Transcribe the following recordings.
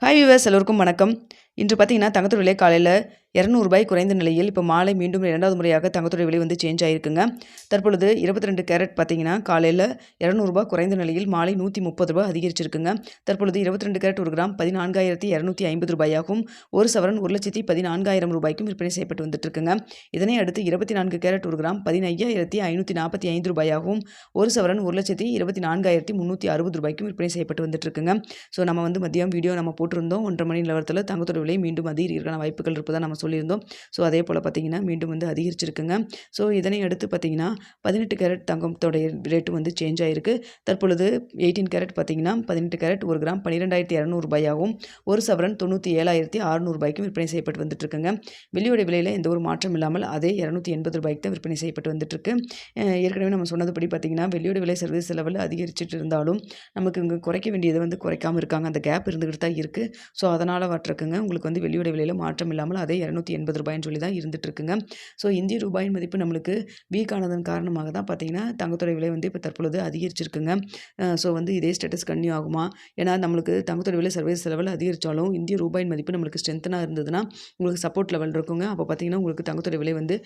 Hi viewers எல்லோருக்கும் வணக்கம். இன்று பார்த்தீங்கன்னா தங்கத்தோட விலை காலையில் ரூ. 200 குறைந்த நிலையில் இப்போ மாலை மீண்டும் 2வது முறையாக தங்கத்தோட விலை வந்து சேஞ்ச் ஆகிருக்குங்க. தற்பொழுது 22 கேரட் பார்த்தீங்கன்னா காலையில் ரூ. 200 குறைந்த நிலையில் மாலை ரூ. 130 அதிகரிச்சிருக்குங்க. தற்பொழுது 22 கேரட் 1 கிராம் 14,250 ரூபாயாகவும் 1 சவரன் 1,14,000 ரூபாய்க்கும் விற்பனை செய்யப்பட்டு வந்துட்டு இருக்குங்க. இதனை அடுத்து 24 கேரட் 1 கிராம் 15,545 ரூபாயாகவும் 1 சவரன் 1,24,360 ரூபாய்க்கும் விற்பனை செய்யப்பட்டு வந்துட்டு இருக்குங்க. ஸோ நம்ம வந்து மதியம் வீடியோ நம்ம போட்டிருந்தோம் 1:30 மணி நிலவரத்தில் தங்கத்தோட விலை மீண்டும் அதிகரிக்கிறதுக்கான வாய்ப்புகள் இருப்பதாக நம்ம சொல்லியிருந்தோம். ஸோ அதே போல் பார்த்தீங்கன்னா மீண்டும் வந்து அதிகரிச்சிருக்குங்க. ஸோ இதனை அடுத்து பார்த்தீங்கன்னா 18 கேரட் தங்கத்தோடைய ரேட்டு வந்து சேஞ்ச் ஆகிருக்கு. தற்பொழுது 18 கேரட் பார்த்தீங்கன்னா 18 கேரட் 1 கிராம் 12,200 ரூபாயாகவும் 1 சவரன் 97,600 ரூபாய்க்கும் விற்பனை செய்யப்பட்டு வந்துட்டு இருக்குங்க. வெள்ளியோட விலையில் எந்த ஒரு மாற்றம் இல்லாமல் அதே 280 ரூபாய்க்கு தான் விற்பனை செய்யப்பட்டு வந்துட்டு இருக்கு. ஏற்கனவே நம்ம சொன்னதுபடி பார்த்தீங்கன்னா வெள்ளியோட விலை சர்வதேச லெவலில் அதிகரிச்சுட்டு இருந்தாலும் நமக்கு இங்கே குறைக்க வேண்டியதை வந்து குறைக்காமல் இருக்காங்க. அந்த கேப் இருந்துகிட்டு தான் இருக்குது. ஸோ அதனால் வாட்டிருக்குங்க உங்களுக்கு வந்து வெள்ளியோட விலையில் மாற்றம் இல்லாமல் அதே 280 ரூபாய்ன்னு சொல்லி தான் இருந்துட்டு இருக்குங்க. ஸோ இந்திய ரூபாயின் மதிப்பு நம்மளுக்கு வீக் ஆனதன் காரணமாக தான் பார்த்தீங்கன்னா தங்கத்தோட விலை வந்து இப்போ தற்பொழுது அதிகரிச்சிருக்குங்க. ஸோ வந்து இதே ஸ்டேட்டஸ் கன்டினியூ ஆகுமா? ஏன்னா நம்மளுக்கு தங்கத்தோட விலை சர்வதேச லெவலில் அதிகரித்தாலும் இந்திய ரூபாயின் மதிப்பு நம்மளுக்கு ஸ்ட்ரென்த்தனாக இருந்ததுன்னா உங்களுக்கு சப்போர்ட் லெவல் இருக்குங்க. அப்போ பார்த்தீங்கன்னா உங்களுக்கு தங்கத்தோட விலை வந்து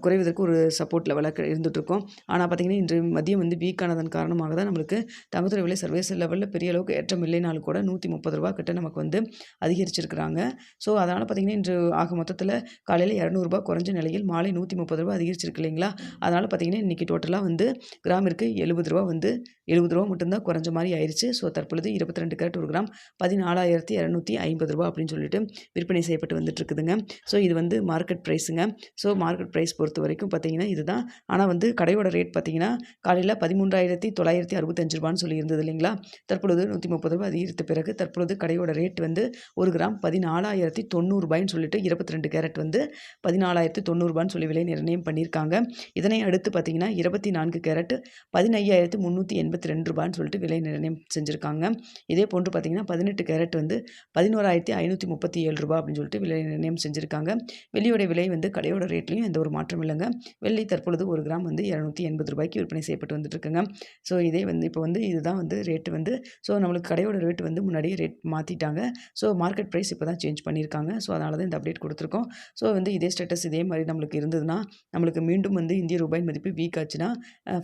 குறைவதற்கு ஒரு சப்போர்ட் லெவலாக இருந்துகிட்ருக்கும். ஆனால் பார்த்தீங்கன்னா இன்று மதியம் வந்து வீக் ஆனதன் காரணமாக தான் நம்மளுக்கு தங்கத்தோட விலை சர்வதேச லெவலில் பெரிய அளவுக்கு ஏற்றம் இல்லைனாலும் கூட ரூ. 130 கிட்ட நமக்கு வந்து அதிகரிச்சிருக்கிறாங்க. ஸோ அதனால் பார்த்தீங்கன்னா இன்று ஆக மொத்தத்தில் காலையில் ரூ. 200 குறைஞ்ச நிலையில் மாலை ரூ. 130 அதிகரிச்சிருக்கு இல்லைங்களா? அதனால் பார்த்தீங்கன்னா இன்றைக்கி டோட்டலாக வந்து கிராமிற்கு ரூ. 70 வந்து ரூ. 70 மட்டும்தான் குறைஞ்ச மாதிரி ஆயிடுச்சு. ஸோ தற்பொழுது 22 கேரட் 1 கிராம் 14,250 அப்படின்னு சொல்லிட்டு விற்பனை செய்யப்பட்டு வந்துட்டு இருக்குதுங்க. ஸோ இது வந்து மார்க்கெட் ப்ரைஸுங்க. ஸோ மார்க்கெட் ப்ரைஸ் பொறுத்த வரைக்கும் பார்த்தீங்கன்னா இதுதான். ஆனால் வந்து கடையோட ரேட் பார்த்தீங்கன்னா காலையில் 13,965 ரூபான்னு சொல்லி இருந்தது இல்லைங்களா? தற்பொழுது ரூ. 130 அதிகரித்த பிறகு தற்பொழுது கடையோட ரேட் வந்து 1 கிராம் 14,090 ரூபாய்ன்னு சொல்லிட்டு 22 கேரட் வந்து 14,090 ரூபான்னு சொல்லி விலை நிர்ணயம் பண்ணியிருக்காங்க. இதனை அடுத்து பார்த்தீங்கன்னா 24 கேரட் 15,382 ரூபான்னு சொல்லிட்டு விலை நிர்ணயம் செஞ்சுருக்காங்க. இதே போன்று பார்த்தீங்கன்னா 18 கேரட் வந்து 11,537 ரூபா அப்படின்னு சொல்லிட்டு விலை நிர்ணயம் செஞ்சுருக்காங்க. வெள்ளியோட விலை வந்து கடையோட ரேட்லையும் எந்த ஒரு மாற்றம் இல்லைங்க. வெள்ளி தற்பொழுது 1 கிராம் வந்து 280 ரூபாய்க்கு விற்பனை செய்யப்பட்டு வந்துட்டு இருக்குங்க. ஸோ இதே வந்து இப்போ வந்து இதுதான் வந்து ரேட்டு வந்து ஸோ நம்மளுக்கு கடையோட ரேட் வந்து முன்னாடியே ரேட் மாற்றிட்டாங்க. ஸோ மார்க்கெட் ப்ரைஸ் இப்போ தான் சேஞ்ச் பண்ணியிருக்காங்க. ஸோ அதனால தான் இந்த அப்டேட் கொடுத்துருக்கோம். ஸோ வந்து இதே ஸ்டேட்டஸ் இதே மாதிரி நம்மளுக்கு இருந்ததுன்னா நம்மளுக்கு மீண்டும் வந்து இந்திய ரூபாய் மதிப்பு வீக் ஆச்சுன்னா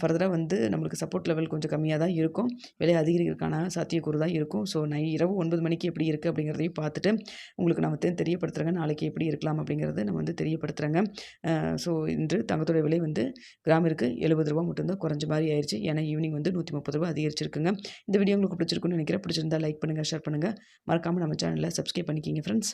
ஃபர்தராக வந்து நம்மளுக்கு சப்போர்ட் லெவல் கொஞ்சம் கம்மியாக தான் இருக்கும். விலை அதிகரிக்கிறதுக்கான சாத்தியக்கூறு தான் இருக்கும். ஸோ இரவு 9 மணிக்கு எப்படி இருக்குது அப்படிங்கிறதையும் பார்த்துட்டு உங்களுக்கு நான் வந்து தெரியப்படுத்துகிறேங்க. நாளைக்கு எப்படி இருக்கலாம் அப்படிங்கிறத நம்ம வந்து தெரியப்படுத்துகிறேங்க. ஸோ இன்று தங்கத்தோட விலை வந்து கிராமிற்கு ரூ. 70 மட்டும்தான் குறைஞ்ச மாதிரி ஆயிடுச்சு. ஏன்னா ஈவினிங் வந்து ரூ. 130 அதிகரிச்சிருக்குங்க. இந்த வீடியோ உங்களுக்கு பிடிச்சிருக்குன்னு நினைக்கிறேன். பிடிச்சிருந்தா லைக் பண்ணுங்கள், ஷேர் பண்ணுங்கள். மறக்காமல் நம்ம சேனலை சப்ஸ்கிரைப் பண்ணிக்கிங்க ஃப்ரெண்ட்ஸ்.